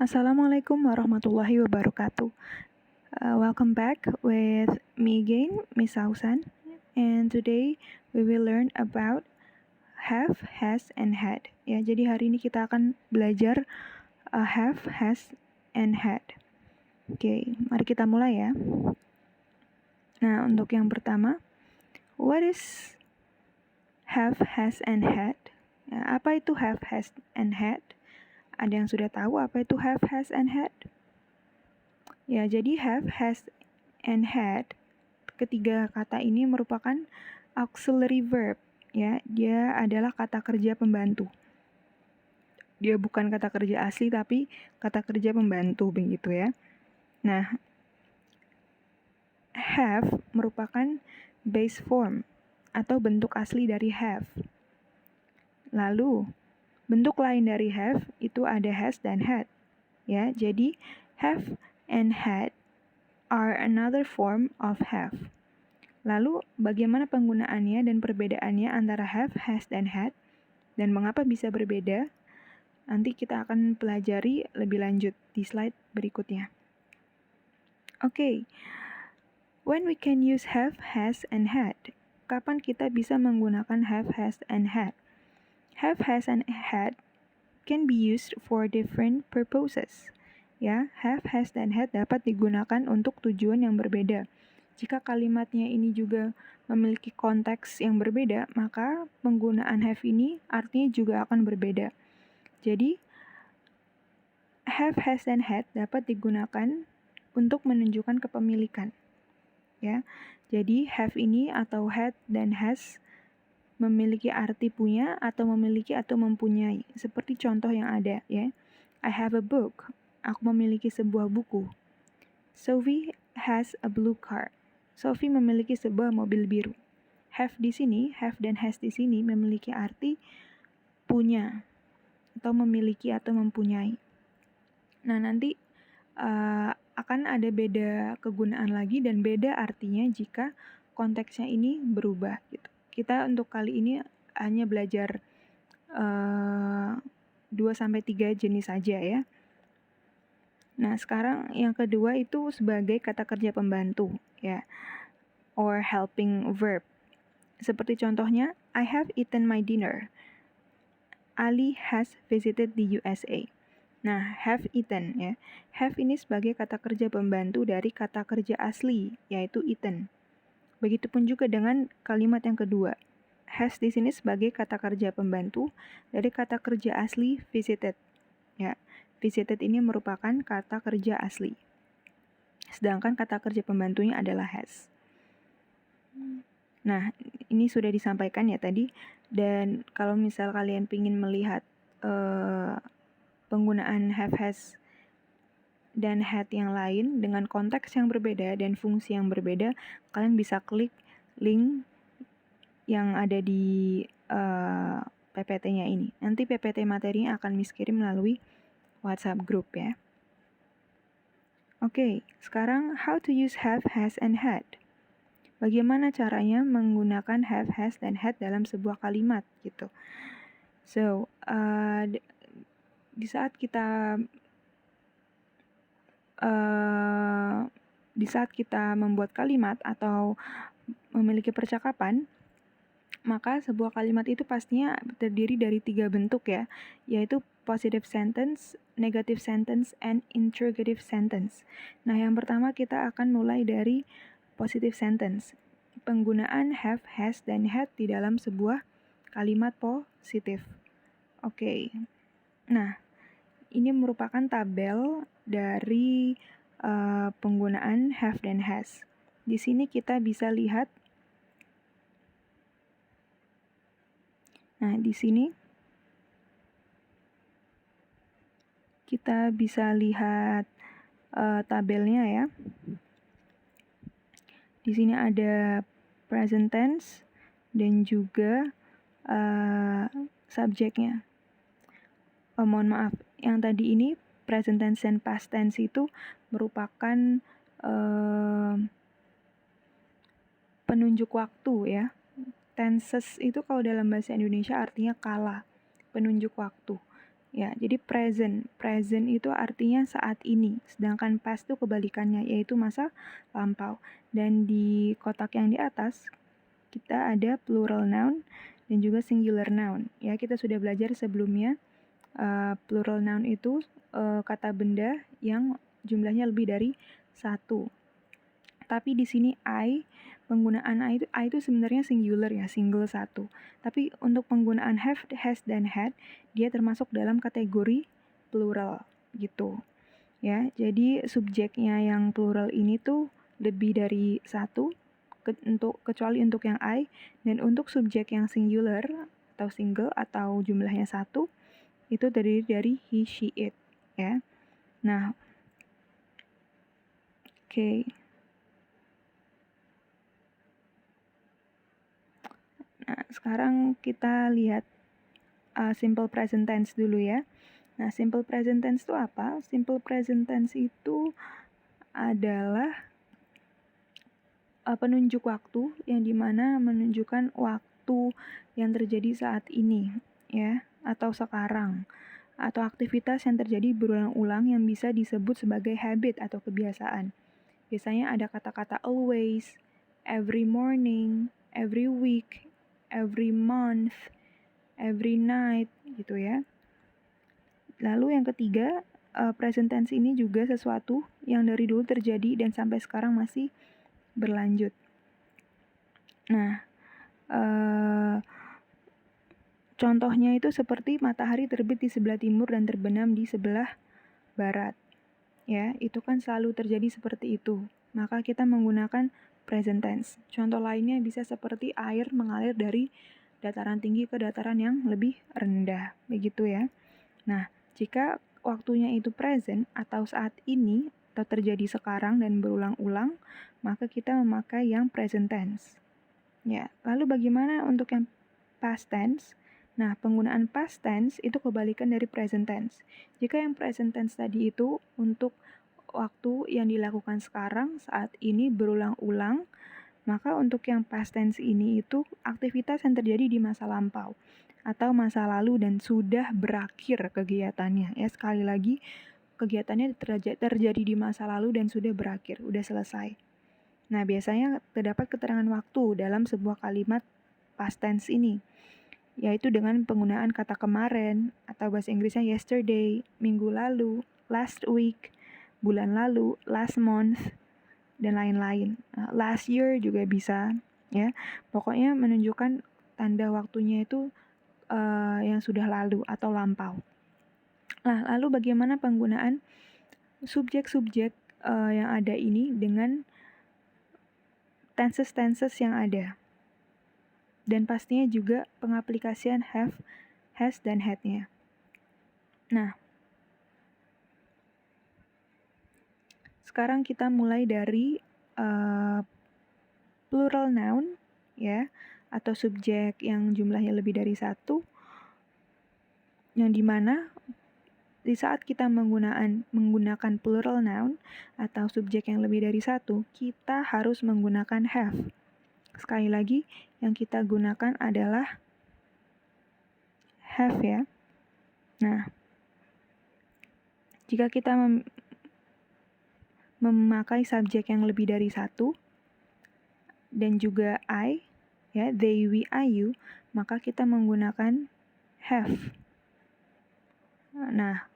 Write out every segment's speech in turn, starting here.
Assalamualaikum warahmatullahi wabarakatuh. Welcome back with me again, Miss Sausan. And today we will learn about have, has, and had. Ya, jadi hari ini kita akan belajar have, has, and had. Oke, mari kita mulai ya. Nah, untuk yang pertama, what is have, has, and had? Ya, apa itu have, has, and had? Ada yang sudah tahu apa itu have, has, and had? Ya, jadi have, has, and had, ketiga kata ini merupakan auxiliary verb. Ya, dia adalah kata kerja pembantu. Dia bukan kata kerja asli, tapi kata kerja pembantu begitu ya. Nah, have merupakan base form atau bentuk asli dari have. Lalu, bentuk lain dari have itu ada has dan had. Ya, jadi have and had are another form of have. Lalu, bagaimana penggunaannya dan perbedaannya antara have, has, dan had, dan mengapa bisa berbeda? Nanti kita akan pelajari lebih lanjut di slide berikutnya. Oke, when we can use have, has, and had? Kapan kita bisa menggunakan have, has, and had? Have, has, and had can be used for different purposes. Ya, have, has, dan had dapat digunakan untuk tujuan yang berbeda. Jika kalimatnya ini juga memiliki konteks yang berbeda, maka penggunaan have ini artinya juga akan berbeda. Jadi, have, has, dan had dapat digunakan untuk menunjukkan kepemilikan. Ya, jadi have ini atau had dan has memiliki arti punya atau memiliki atau mempunyai. Seperti contoh yang ada ya. I have a book. Aku memiliki sebuah buku. Sophie has a blue car. Sophie memiliki sebuah mobil biru. Have di sini, have dan has di sini memiliki arti punya atau memiliki atau mempunyai. Nah, nanti akan ada beda kegunaan lagi dan beda artinya jika konteksnya ini berubah gitu. Kita untuk kali ini hanya belajar 2-3 jenis saja ya. Nah, sekarang yang kedua itu sebagai kata kerja pembantu ya, or helping verb. Seperti contohnya, I have eaten my dinner. Ali has visited the USA. Nah, have eaten ya. Have ini sebagai kata kerja pembantu dari kata kerja asli, yaitu eaten. Begitupun juga dengan kalimat yang kedua. Has di sini sebagai kata kerja pembantu dari kata kerja asli visited. Ya, visited ini merupakan kata kerja asli. Sedangkan kata kerja pembantunya adalah has. Nah, ini sudah disampaikan ya tadi. Dan kalau misal kalian ingin melihat penggunaan have, has, dan had yang lain dengan konteks yang berbeda dan fungsi yang berbeda, kalian bisa klik link yang ada di PPT-nya ini. Nanti PPT materinya akan Miss kirim melalui WhatsApp group ya. Oke, sekarang how to use have, has, and had. Bagaimana caranya menggunakan have, has, dan had dalam sebuah kalimat gitu. So, di saat kita membuat kalimat atau memiliki percakapan, maka sebuah kalimat itu pastinya terdiri dari 3 bentuk ya, yaitu positive sentence, negative sentence, and interrogative sentence. Nah, yang pertama kita akan mulai dari positive sentence. Penggunaan have, has, dan had di dalam sebuah kalimat positif. Oke. Nah, ini merupakan tabel dari penggunaan have dan has. Di sini kita bisa lihat. Nah, di sini kita bisa lihat tabelnya ya. Di sini ada present tense dan juga subjeknya. Mohon maaf, yang tadi ini present tense dan past tense itu merupakan penunjuk waktu ya. Tenses itu kalau dalam bahasa Indonesia artinya kala, penunjuk waktu. Ya, jadi present. Present itu artinya saat ini, sedangkan past itu kebalikannya, yaitu masa lampau. Dan di kotak yang di atas, kita ada plural noun dan juga singular noun. Ya, kita sudah belajar sebelumnya, plural noun itu kata benda yang jumlahnya lebih dari satu. Tapi di sini penggunaan I itu sebenarnya singular ya, single satu. Tapi untuk penggunaan have, has, dan had, dia termasuk dalam kategori plural gitu. Ya, jadi subjeknya yang plural ini tuh lebih dari satu, kecuali untuk yang I, dan untuk subjek yang singular atau single atau jumlahnya satu, itu terdiri dari he, she, it. Ya, nah, oke. Nah, sekarang kita lihat simple present tense dulu ya. Nah, simple present tense itu apa? Simple present tense itu adalah penunjuk waktu yang dimana menunjukkan waktu yang terjadi saat ini, ya, atau sekarang, atau aktivitas yang terjadi berulang-ulang yang bisa disebut sebagai habit atau kebiasaan. Biasanya ada kata-kata always, every morning, every week, every month, every night, gitu ya. Lalu yang ketiga, present tense ini juga sesuatu yang dari dulu terjadi dan sampai sekarang masih berlanjut. Nah, contohnya itu seperti matahari terbit di sebelah timur dan terbenam di sebelah barat. Ya, itu kan selalu terjadi seperti itu. Maka kita menggunakan present tense. Contoh lainnya bisa seperti air mengalir dari dataran tinggi ke dataran yang lebih rendah. Begitu ya. Nah, jika waktunya itu present atau saat ini atau terjadi sekarang dan berulang-ulang, maka kita memakai yang present tense. Ya, lalu bagaimana untuk yang past tense? Nah, penggunaan past tense itu kebalikan dari present tense. Jika yang present tense tadi itu untuk waktu yang dilakukan sekarang, saat ini berulang-ulang, maka untuk yang past tense ini itu aktivitas yang terjadi di masa lampau atau masa lalu dan sudah berakhir kegiatannya. Ya, sekali lagi kegiatannya terjadi di masa lalu dan sudah berakhir, sudah selesai. Nah, biasanya terdapat keterangan waktu dalam sebuah kalimat past tense ini, yaitu dengan penggunaan kata kemarin atau bahasa Inggrisnya yesterday, minggu lalu, last week, bulan lalu, last month, dan lain-lain. Last year juga bisa, ya. Pokoknya menunjukkan tanda waktunya itu yang sudah lalu atau lampau. Nah, lalu bagaimana penggunaan subjek-subjek yang ada ini dengan tenses-tenses yang ada? Dan pastinya juga pengaplikasian have, has, dan had-nya. Nah, sekarang kita mulai dari plural noun, ya, atau subjek yang jumlahnya lebih dari satu, yang dimana di saat kita menggunakan plural noun atau subjek yang lebih dari satu, kita harus menggunakan have. Sekali lagi, yang kita gunakan adalah have ya. Nah, jika kita memakai subjek yang lebih dari satu, dan juga I, ya, they, we, I, you, maka kita menggunakan have. Nah,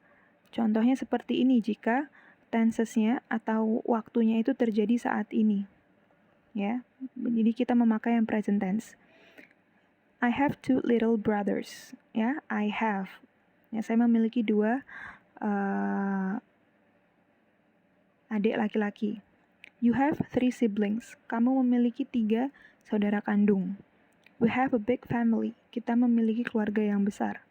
contohnya seperti ini jika tensesnya atau waktunya itu terjadi saat ini. Ya, jadi kita memakai yang present tense. I have 2 little brothers. Ya, I have. Ya, saya memiliki 2 adik laki-laki. You have 3 siblings. Kamu memiliki 3 saudara kandung. We have a big family. Kita memiliki keluarga yang besar.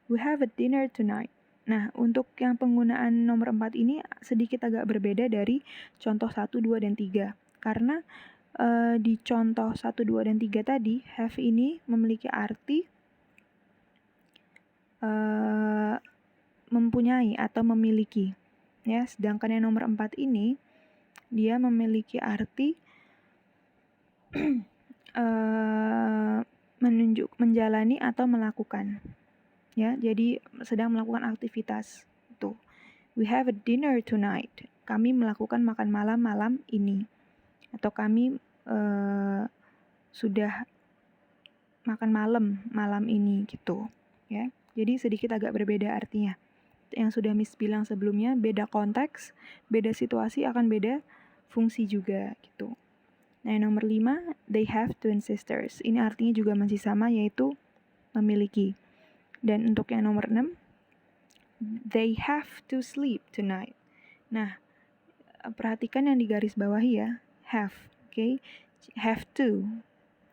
We have a dinner tonight. Nah, untuk yang penggunaan nomor 4 ini sedikit agak berbeda dari contoh 1, 2, dan 3. Karena di contoh 1, 2, dan 3 tadi, have ini memiliki arti mempunyai atau memiliki. Ya, sedangkan yang nomor 4 ini, dia memiliki arti menjalani atau melakukan. ya. Jadi sedang melakukan aktivitas. Tuh. We have a dinner tonight. Kami melakukan makan malam ini. Atau kami sudah makan malam ini gitu, ya. Jadi sedikit agak berbeda artinya. Yang sudah Miss bilang sebelumnya, beda konteks, beda situasi akan beda fungsi juga gitu. Nah, yang nomor 5, they have twin sisters. Ini artinya juga masih sama, yaitu memiliki. Dan untuk yang nomor 6, they have to sleep tonight. Nah, perhatikan yang di garis bawahi ya, have, okay? Have to.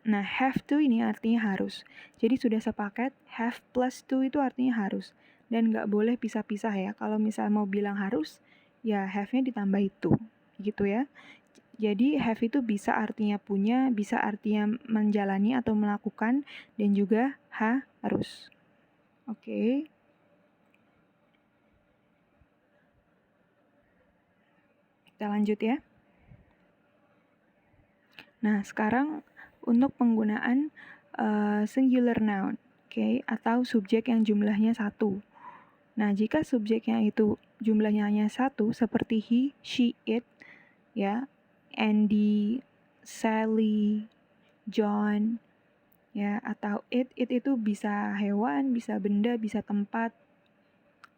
Nah, have to ini artinya harus. Jadi sudah sepaket, have plus to itu artinya harus. Dan nggak boleh pisah-pisah ya. Kalau misal mau bilang harus, ya have-nya ditambah itu. Gitu ya. Jadi have itu bisa artinya punya, bisa artinya menjalani atau melakukan, dan juga harus. Oke. Kita lanjut ya. Nah, sekarang untuk penggunaan singular noun, okay, atau subjek yang jumlahnya 1. Nah, jika subjeknya itu jumlahnya hanya 1, seperti he, she, it, ya, Andy, Sally, John, ya, atau it itu bisa hewan, bisa benda, bisa tempat,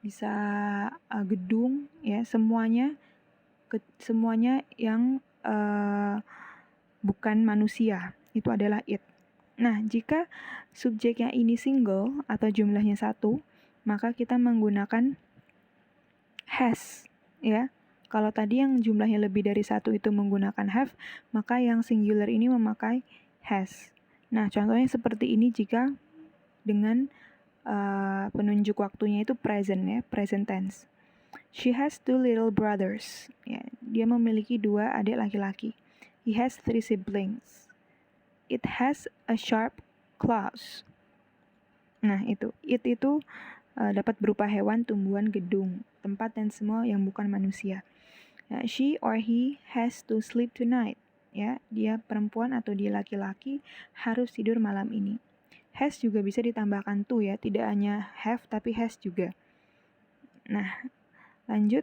bisa gedung, ya, semuanya yang bukan manusia, itu adalah it. Nah, jika subjeknya ini single atau jumlahnya 1, maka kita menggunakan has, ya. Kalau tadi yang jumlahnya lebih dari 1 itu menggunakan have, maka yang singular ini memakai has. Nah, contohnya seperti ini jika dengan penunjuk waktunya itu present ya, present tense. She has 2 little brothers. Ya, dia memiliki 2 adik laki-laki. He has 3 siblings. It has a sharp claws. Nah, itu. It itu dapat berupa hewan, tumbuhan, gedung, tempat, dan semua yang bukan manusia. She or he has to sleep tonight. Ya, dia perempuan atau dia laki-laki harus tidur malam ini. Has juga bisa ditambahkan to ya, tidak hanya have tapi has juga. Nah, lanjut.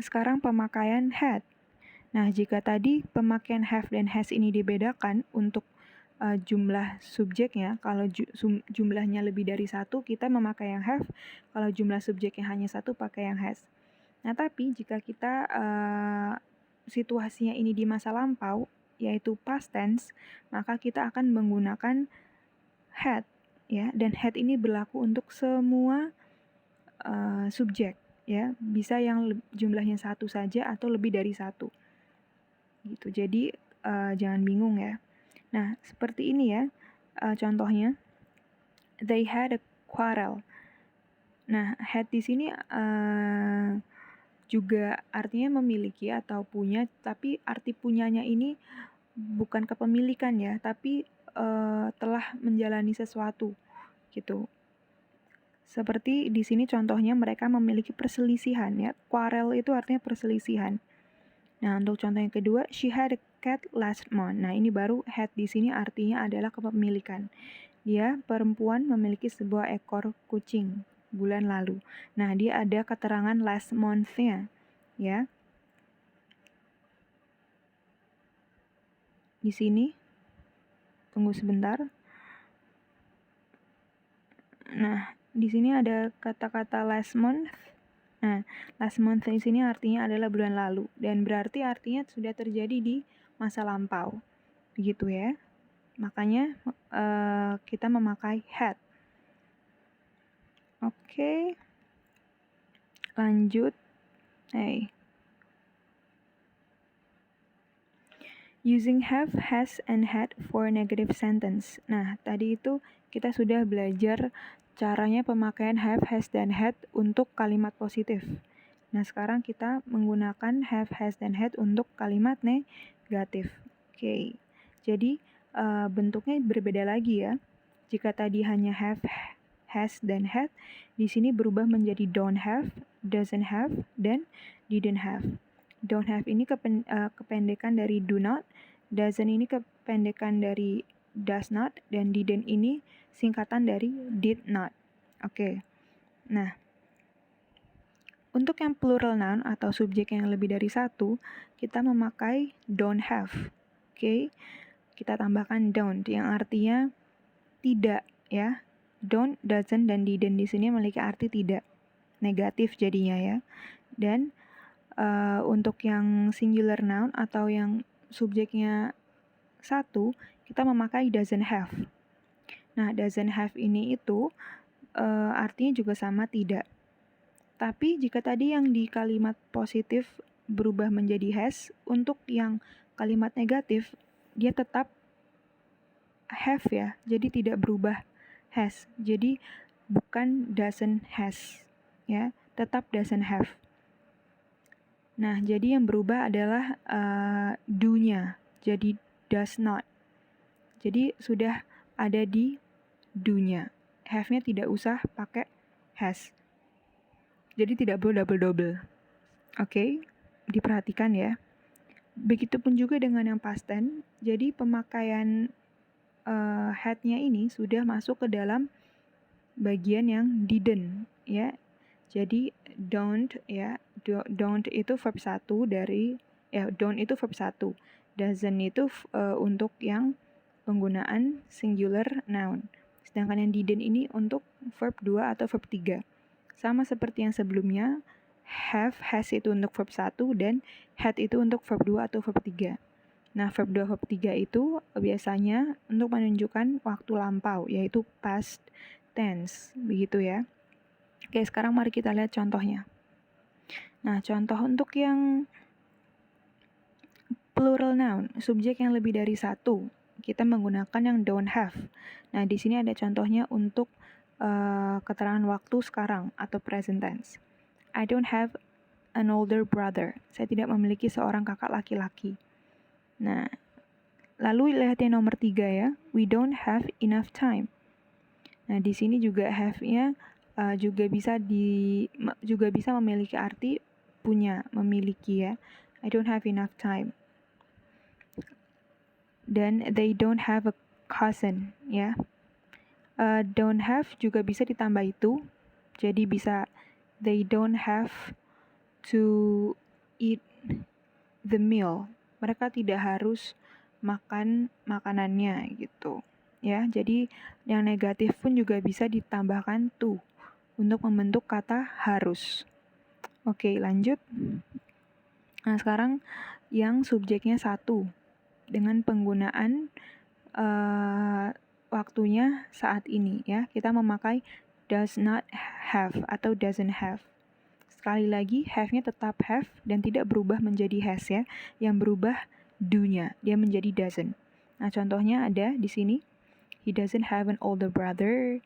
Sekarang pemakaian had. Nah, jika tadi pemakaian have dan has ini dibedakan untuk jumlah subjeknya, kalau jumlahnya lebih dari 1, kita memakai yang have, kalau jumlah subjeknya hanya 1, pakai yang has. Nah, tapi jika kita situasinya ini di masa lampau, yaitu past tense, maka kita akan menggunakan had, ya, dan had ini berlaku untuk semua subjek. Ya, bisa yang jumlahnya 1 saja atau lebih dari 1. Gitu. Jadi jangan bingung ya. Nah, seperti ini ya contohnya. They had a quarrel. Nah, had di sini juga artinya memiliki atau punya, tapi arti punyanya ini bukan kepemilikan ya, tapi telah menjalani sesuatu gitu. Seperti di sini contohnya mereka memiliki perselisihan ya. Quarrel itu artinya perselisihan. Nah, untuk contoh yang kedua, she had a cat last month. Nah, ini baru had di sini artinya adalah kepemilikan. Dia perempuan memiliki sebuah ekor kucing bulan lalu. Nah, dia ada keterangan last month-nya ya. Di sini tunggu sebentar. Nah, di sini ada kata-kata last month. Nah, last month di sini artinya adalah bulan lalu, dan berarti artinya sudah terjadi di masa lampau. Begitu ya. Makanya kita memakai had. Oke. Lanjut. Using have, has, and had for negative sentence. Nah, tadi itu kita sudah belajar caranya pemakaian have, has, dan had untuk kalimat positif. Nah, sekarang kita menggunakan have, has, dan had untuk kalimat negatif. Oke. Jadi, bentuknya berbeda lagi ya. Jika tadi hanya have, has, dan had, di sini berubah menjadi don't have, doesn't have, dan didn't have. Don't have ini kependekan dari do not, doesn't ini kependekan dari does not, dan didn't ini singkatan dari did not. Oke. Nah, untuk yang plural noun atau subjek yang lebih dari satu, kita memakai don't have. Oke. Kita tambahkan don't yang artinya tidak ya. Don't, doesn't, dan didn't di sini memiliki arti tidak. Negatif jadinya ya. Dan untuk yang singular noun atau yang subjeknya satu, kita memakai doesn't have. Nah, doesn't have ini itu artinya juga sama tidak. Tapi jika tadi yang di kalimat positif berubah menjadi has, untuk yang kalimat negatif dia tetap have ya, jadi tidak berubah has. Jadi bukan doesn't has ya, tetap doesn't have. Nah, jadi yang berubah adalah do-nya, jadi does not. Jadi sudah ada di do-nya. Have-nya tidak usah pakai has. Jadi tidak perlu double-double. Oke, diperhatikan ya. Begitupun juga dengan yang past tense. Jadi pemakaian had-nya ini sudah masuk ke dalam bagian yang didn't ya. Jadi don't ya, don't itu verb 1 dari don't itu verb 1. Doesn't itu untuk yang penggunaan singular noun. Sedangkan yang didn't ini untuk verb 2 atau verb 3. Sama seperti yang sebelumnya, have, has itu untuk verb 1 dan had itu untuk verb 2 atau verb 3. Nah, verb 2, verb 3 itu biasanya untuk menunjukkan waktu lampau, yaitu past tense, begitu ya. Oke, sekarang mari kita lihat contohnya. Nah, contoh untuk yang plural noun, subjek yang lebih dari satu, kita menggunakan yang don't have. Nah, di sini ada contohnya untuk keterangan waktu sekarang atau present tense. I don't have an older brother. Saya tidak memiliki seorang kakak laki-laki. Nah, lalu lihat yang nomor 3 ya. We don't have enough time. Nah, di sini juga have-nya juga bisa memiliki arti punya, memiliki ya. I don't have enough time. Dan they don't have a cousin ya. Don't have juga bisa ditambah itu. Jadi bisa they don't have to eat the meal. Mereka tidak harus makan makanannya gitu. Ya, jadi yang negatif pun juga bisa ditambahkan to untuk membentuk kata harus. Oke, lanjut. Nah, sekarang yang subjeknya satu dengan penggunaan waktunya saat ini ya. Kita memakai does not have atau doesn't have. Sekali lagi, have-nya tetap have dan tidak berubah menjadi has ya. Yang berubah do-nya, dia menjadi doesn't. Nah, contohnya ada di sini. He doesn't have an older brother.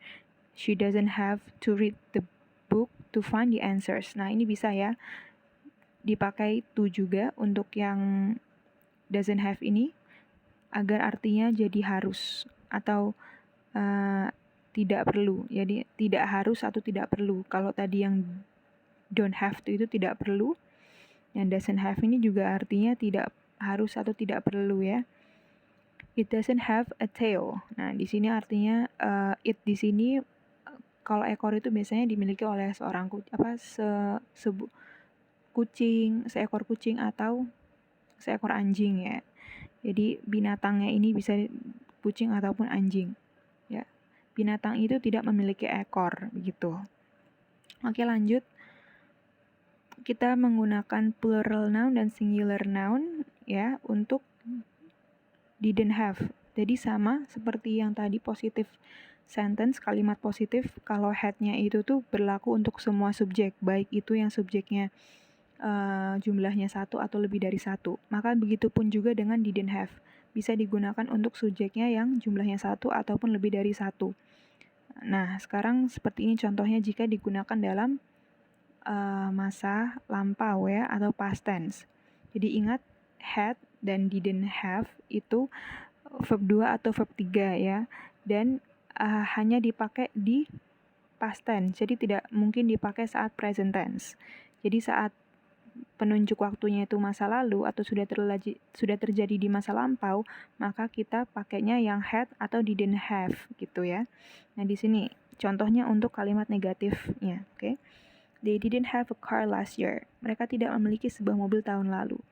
She doesn't have to read the book to find the answers. Nah, ini bisa ya dipakai to juga untuk yang doesn't have ini agar artinya jadi harus atau tidak perlu. Jadi tidak harus atau tidak perlu. Kalau tadi yang don't have to itu tidak perlu. Yang doesn't have ini juga artinya tidak harus atau tidak perlu ya. It doesn't have a tail. Nah, di sini artinya it di sini kalau ekor itu biasanya dimiliki oleh seorang seekor kucing atau seekor anjing ya. Jadi binatangnya ini bisa kucing ataupun anjing. Ya. Binatang itu tidak memiliki ekor begitu. Oke, lanjut. Kita menggunakan plural noun dan singular noun ya untuk didn't have. Jadi sama seperti yang tadi positive sentence, kalimat positif, kalau had-nya itu tuh berlaku untuk semua subjek, baik itu yang subjeknya jumlahnya satu atau lebih dari satu. Maka begitu pun juga dengan didn't have. Bisa digunakan untuk subjeknya yang jumlahnya satu ataupun lebih dari satu. Nah, sekarang seperti ini contohnya jika digunakan dalam masa lampau ya atau past tense. Jadi ingat had dan didn't have itu verb 2 atau verb 3 ya. Dan hanya dipakai di past tense. Jadi tidak mungkin dipakai saat present tense. Jadi saat penunjuk waktunya itu masa lalu atau sudah terjadi di masa lampau, maka kita pakainya yang had atau didn't have gitu ya. Nah, di sini contohnya untuk kalimat negatifnya, oke? They didn't have a car last year. Mereka tidak memiliki sebuah mobil tahun lalu.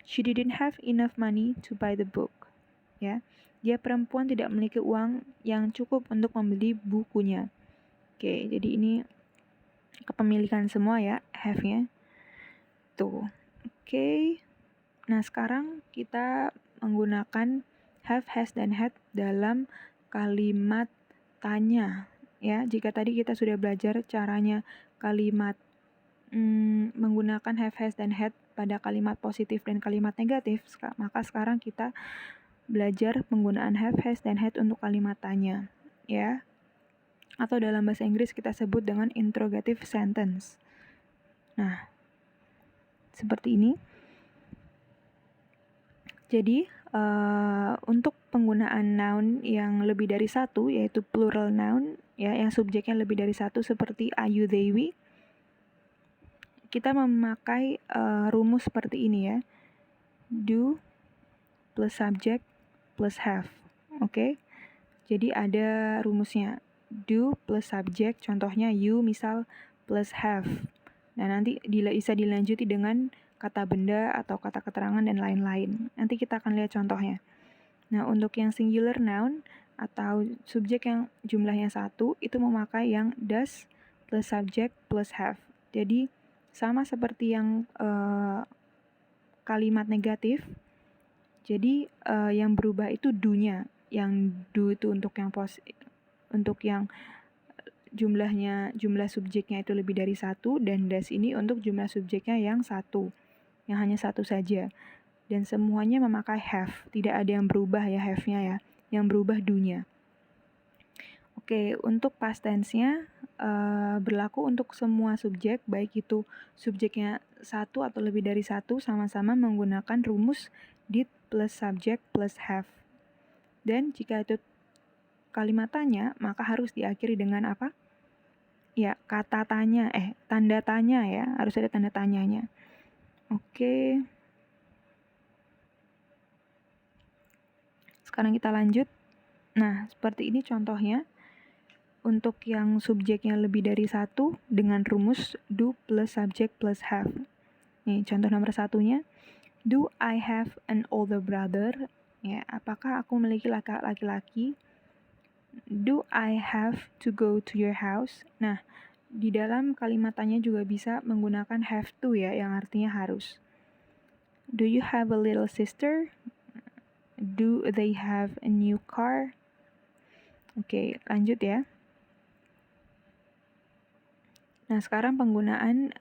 She didn't have enough money to buy the book. Ya, dia perempuan tidak memiliki uang yang cukup untuk membeli bukunya. Oke, jadi ini kepemilikan semua ya, have-nya. Tuh, oke. Nah, sekarang kita menggunakan have, has, dan had dalam kalimat tanya. Ya, jika tadi kita sudah belajar caranya kalimat menggunakan have, has, dan had pada kalimat positif dan kalimat negatif, maka sekarang kita belajar penggunaan have, has, dan had untuk kalimat tanya, ya. Atau dalam bahasa Inggris kita sebut dengan interrogative sentence. Nah, seperti ini. Jadi, untuk penggunaan noun yang lebih dari satu, yaitu plural noun, ya, yang subjeknya lebih dari satu seperti I, you, they, we, kita memakai rumus seperti ini ya. Do plus subject plus have. Oke? Jadi ada rumusnya. Do plus subject, contohnya you misal plus have. Nah, nanti bisa dilanjuti dengan kata benda atau kata keterangan dan lain-lain. Nanti kita akan lihat contohnya. Nah, untuk yang singular noun atau subjek yang jumlahnya satu, itu memakai yang does plus subject plus have. Jadi, sama seperti yang kalimat negatif. Jadi, yang berubah itu do-nya. Yang do itu untuk yang jumlah subjeknya itu lebih dari satu, dan does ini untuk jumlah subjeknya yang satu, yang hanya satu saja. Dan semuanya memakai have, tidak ada yang berubah ya have-nya ya, yang berubah do-nya. Oke, untuk past tense-nya berlaku untuk semua subjek, baik itu subjeknya satu atau lebih dari satu, sama-sama menggunakan rumus did plus subject plus have. Dan jika itu kalimat tanya, maka harus diakhiri dengan apa? Ya, kata tanya, tanda tanya ya, harus ada tanda tanyanya. Oke. Sekarang kita lanjut. Nah, seperti ini contohnya. Untuk yang subjeknya lebih dari satu dengan rumus do plus subject plus have. Nih, contoh nomor satunya. Do I have an older brother? Ya, apakah aku memiliki laki-laki? Do I have to go to your house? Nah, di dalam kalimat tanya juga bisa menggunakan have to ya, yang artinya harus. Do you have a little sister? Do they have a new car? Oke, lanjut ya. Nah, sekarang penggunaan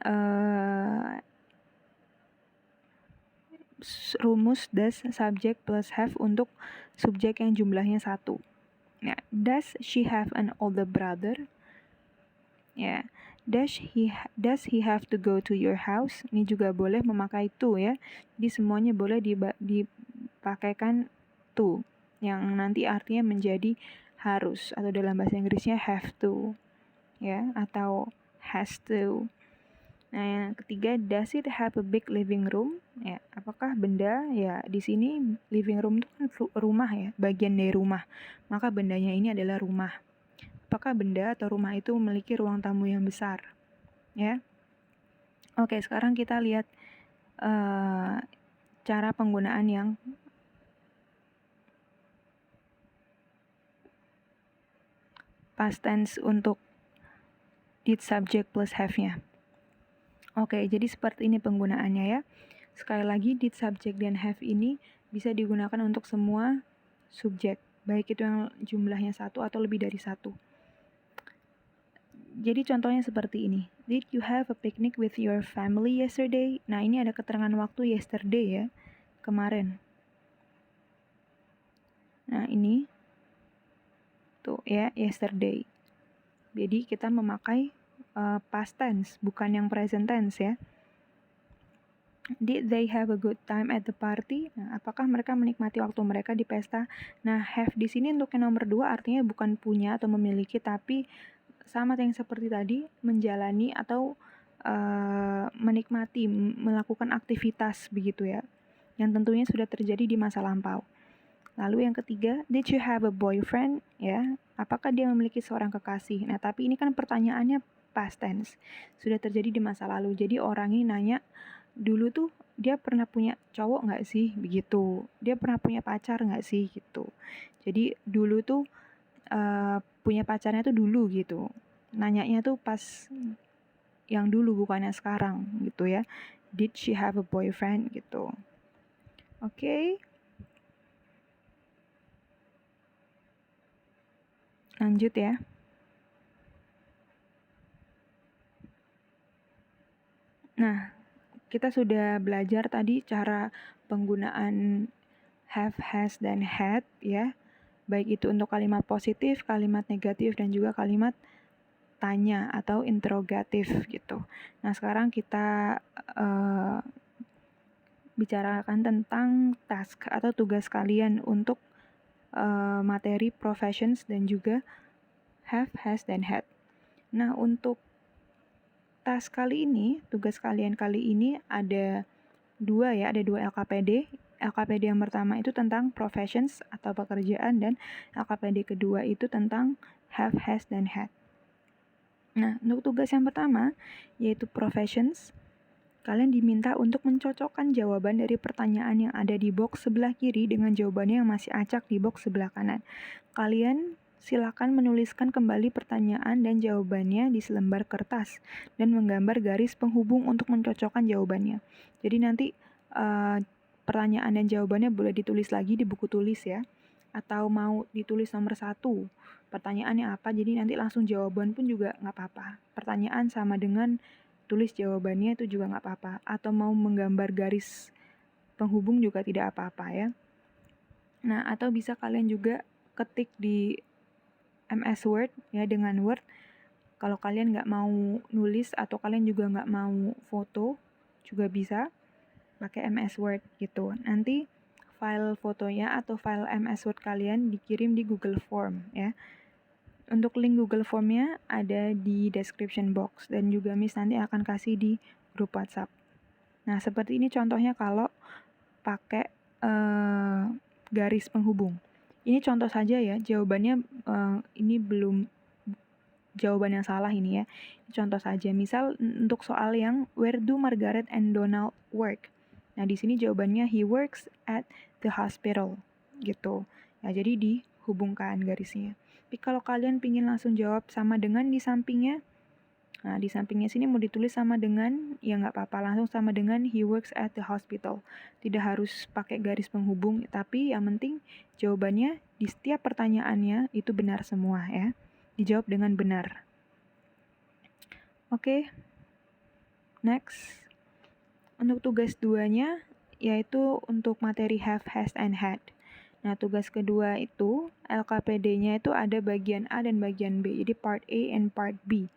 rumus does subject plus have untuk subjek yang jumlahnya satu. Ya, does she have an older brother? Ya, does he have to go to your house? Ini juga boleh memakai to ya. Jadi semuanya boleh dipakaikan to, yang nanti artinya menjadi harus, atau dalam bahasa Inggrisnya have to, ya, atau has to. Nah, yang ketiga, does it have a big living room? Ya, apakah benda, ya di sini living room itu kan rumah ya, bagian dari rumah. Maka bendanya ini adalah rumah. Apakah benda atau rumah itu memiliki ruang tamu yang besar? Ya. Oke, sekarang kita lihat cara penggunaan yang past tense untuk did subject plus have-nya. Oke, jadi seperti ini penggunaannya ya. Sekali lagi, did subject dan have ini bisa digunakan untuk semua subjek, baik itu yang jumlahnya satu atau lebih dari satu. Jadi contohnya seperti ini. Did you have a picnic with your family yesterday? Nah, ini ada keterangan waktu yesterday ya, kemarin. Nah, ini tuh ya, yesterday. Jadi kita memakai past tense, bukan yang present tense ya. Did they have a good time at the party? Nah, apakah mereka menikmati waktu mereka di pesta? Nah, have di sini untuk yang nomor 2 artinya bukan punya atau memiliki, tapi sama yang seperti tadi, menjalani atau menikmati, melakukan aktivitas begitu ya, yang tentunya sudah terjadi di masa lampau. Lalu yang ketiga, did you have a boyfriend? Ya, apakah dia memiliki seorang kekasih? Nah, tapi ini kan pertanyaannya past tense, sudah terjadi di masa lalu. Jadi orang ini nanya, dulu tuh dia pernah punya cowok nggak sih? Begitu. Dia pernah punya pacar nggak sih? Gitu. Jadi dulu tuh punya pacarnya tuh dulu gitu. Nanyanya tuh pas yang dulu bukannya sekarang gitu ya. Did she have a boyfriend gitu. Oke. Lanjut ya. Nah, kita sudah belajar tadi cara penggunaan have, has, dan had ya. Baik itu untuk kalimat positif, kalimat negatif, dan juga kalimat tanya atau interrogatif gitu. Nah, sekarang kita bicarakan tentang task atau tugas kalian untuk materi professions dan juga have, has, dan had. Nah, untuk task kali ini, tugas kalian kali ini ada dua LKPD. LKPD yang pertama itu tentang professions atau pekerjaan, dan LKPD kedua itu tentang have, has, dan had. Nah, untuk tugas yang pertama, yaitu professions, kalian diminta untuk mencocokkan jawaban dari pertanyaan yang ada di box sebelah kiri dengan jawabannya yang masih acak di box sebelah kanan. Kalian silakan menuliskan kembali pertanyaan dan jawabannya di selembar kertas dan menggambar garis penghubung untuk mencocokkan jawabannya. Jadi nanti pertanyaan dan jawabannya boleh ditulis lagi di buku tulis ya. Atau mau ditulis nomor 1, pertanyaannya apa, jadi nanti langsung jawaban pun juga nggak apa-apa. Pertanyaan sama dengan tulis jawabannya itu juga nggak apa-apa. Atau mau menggambar garis penghubung juga tidak apa-apa ya. Nah, atau bisa kalian juga ketik di MS Word ya, dengan Word. Kalau kalian nggak mau nulis atau kalian juga nggak mau foto, juga bisa pakai MS Word gitu. Nanti file fotonya atau file MS Word kalian dikirim di Google Form ya. Untuk link Google Formnya ada di description box dan juga Miss nanti akan kasih di grup WhatsApp. Nah, seperti ini contohnya kalau pakai garis penghubung. Ini contoh saja ya, jawabannya ini belum jawaban yang salah ini ya. Contoh saja, misal untuk soal yang where do Margaret and Donald work? Nah, di sini jawabannya he works at the hospital gitu. Nah, jadi dihubungkan garisnya. Tapi kalau kalian pingin langsung jawab sama dengan di sampingnya, nah di sampingnya sini mau ditulis sama dengan, ya nggak apa-apa, langsung sama dengan he works at the hospital. Tidak harus pakai garis penghubung, tapi yang penting jawabannya di setiap pertanyaannya itu benar semua ya. Dijawab dengan benar. Oke. Next. Untuk tugas 2-nya yaitu untuk materi have, has, and had. Nah, tugas kedua itu LKPD-nya itu ada bagian A dan bagian B. Jadi part A and part B.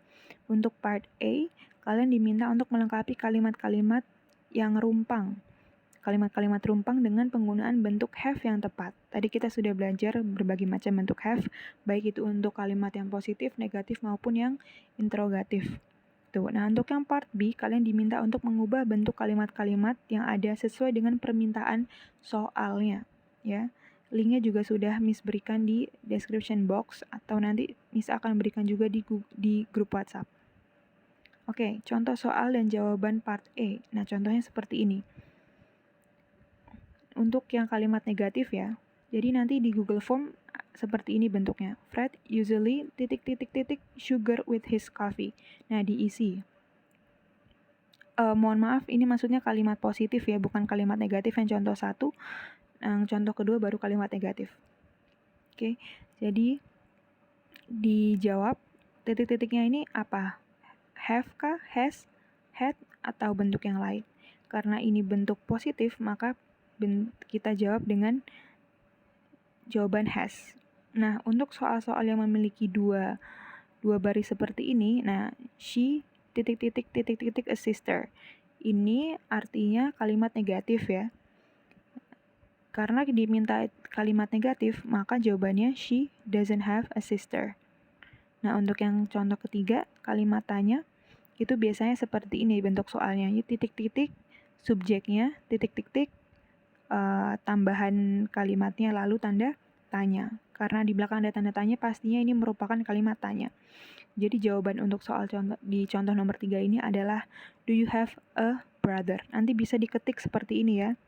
Untuk part A, kalian diminta untuk melengkapi kalimat-kalimat yang rumpang. Kalimat-kalimat rumpang dengan penggunaan bentuk have yang tepat. Tadi kita sudah belajar berbagai macam bentuk have, baik itu untuk kalimat yang positif, negatif, maupun yang interrogatif. Tuh. Nah, untuk yang part B, kalian diminta untuk mengubah bentuk kalimat-kalimat yang ada sesuai dengan permintaan soalnya. Ya. Linknya juga sudah Miss berikan di description box, atau nanti Miss akan berikan juga di grup WhatsApp. Oke, contoh soal dan jawaban part A. Nah, contohnya seperti ini. Untuk yang kalimat negatif ya, jadi nanti di Google Form seperti ini bentuknya. Fred usually ... sugar with his coffee. Nah, diisi. Mohon maaf, ini maksudnya kalimat positif ya, bukan kalimat negatif yang contoh 1. Yang contoh kedua baru kalimat negatif. Oke, jadi dijawab titik-titiknya ini apa? Have kah, has, had, atau bentuk yang lain? Karena ini bentuk positif, maka kita jawab dengan jawaban has. Nah, untuk soal-soal yang memiliki dua baris seperti ini, nah, she ... a sister. Ini artinya kalimat negatif ya. Karena diminta kalimat negatif, maka jawabannya she doesn't have a sister. Nah, untuk yang contoh ketiga, kalimat tanya, itu biasanya seperti ini bentuk soalnya. Titik-titik, subjeknya, titik-titik, tambahan kalimatnya lalu tanda tanya. Karena di belakang ada tanda tanya, pastinya ini merupakan kalimat tanya. Jadi jawaban untuk soal di contoh nomor 3 ini adalah do you have a brother? Nanti bisa diketik seperti ini ya.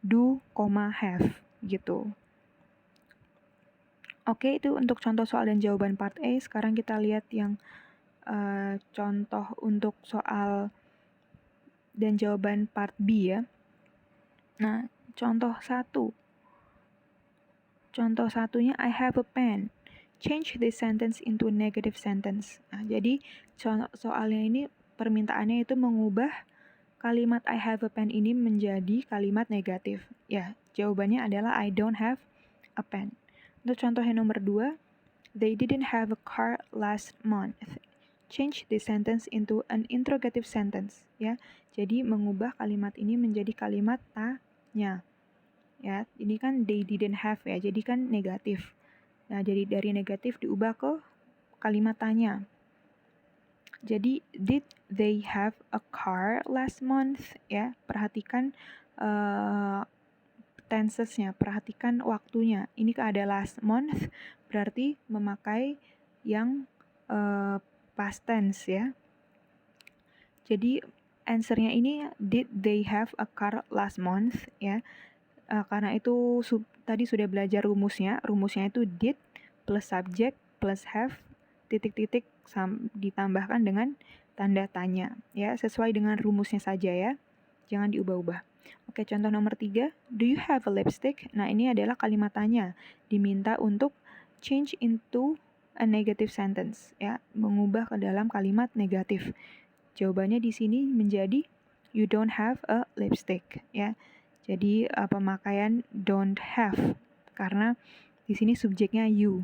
Do, have gitu. Oke, itu untuk contoh soal dan jawaban part A. Sekarang kita lihat yang contoh untuk soal dan jawaban part B ya. Nah, contoh satunya I have a pen. Change this sentence into negative sentence. Nah, jadi soalnya ini permintaannya itu mengubah kalimat I have a pen ini menjadi kalimat negatif. Ya, jawabannya adalah I don't have a pen. Untuk contoh yang nomor 2, they didn't have a car last month. Change this sentence into an interrogative sentence. Ya, jadi mengubah kalimat ini menjadi kalimat tanya. Ya, ini kan they didn't have ya, jadi kan negatif. Nah, jadi dari negatif diubah ke kalimat tanya. Jadi, did they have a car last month? Ya, perhatikan tensesnya, perhatikan waktunya. Ini ada last month, berarti memakai yang past tense ya. Jadi, answernya ini did they have a car last month? Ya, karena itu tadi sudah belajar rumusnya. Rumusnya itu did plus subject plus have titik-titik ditambahkan dengan tanda tanya. Ya, sesuai dengan rumusnya saja ya. Jangan diubah-ubah. Oke, contoh nomor 3. Do you have a lipstick? Nah, ini adalah kalimat tanya. Diminta untuk change into a negative sentence. Ya, mengubah ke dalam kalimat negatif. Jawabannya di sini menjadi you don't have a lipstick. Ya, jadi pemakaian don't have karena di sini subjeknya you.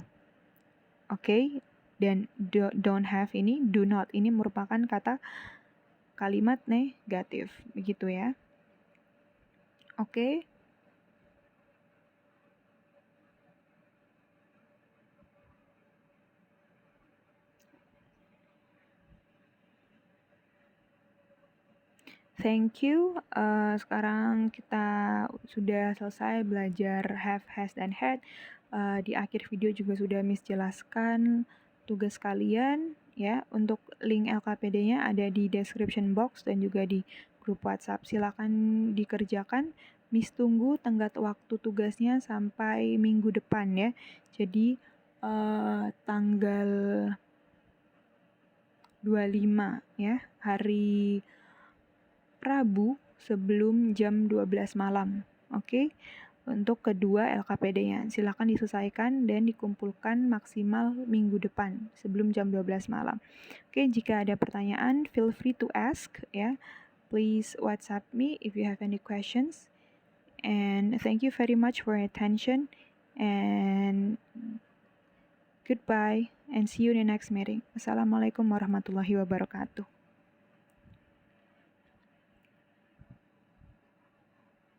Oke, dan don't have ini, do not ini merupakan kata kalimat negatif, begitu ya. Oke. Thank you. Sekarang kita sudah selesai belajar have, has, dan had. Di akhir video juga sudah Miss jelaskan tugas kalian ya. Untuk link LKPD-nya ada di description box dan juga di grup WhatsApp. Silakan dikerjakan. Miss tunggu tenggat waktu tugasnya sampai minggu depan ya. Jadi tanggal 25 ya, hari Rabu sebelum jam 12 malam. Oke. Untuk kedua LKPD-nya, silakan diselesaikan dan dikumpulkan maksimal minggu depan sebelum jam 12 malam. Oke, jika ada pertanyaan, feel free to ask ya. Please WhatsApp me if you have any questions. And thank you very much for your attention. And goodbye and see you in the next meeting. Assalamualaikum warahmatullahi wabarakatuh.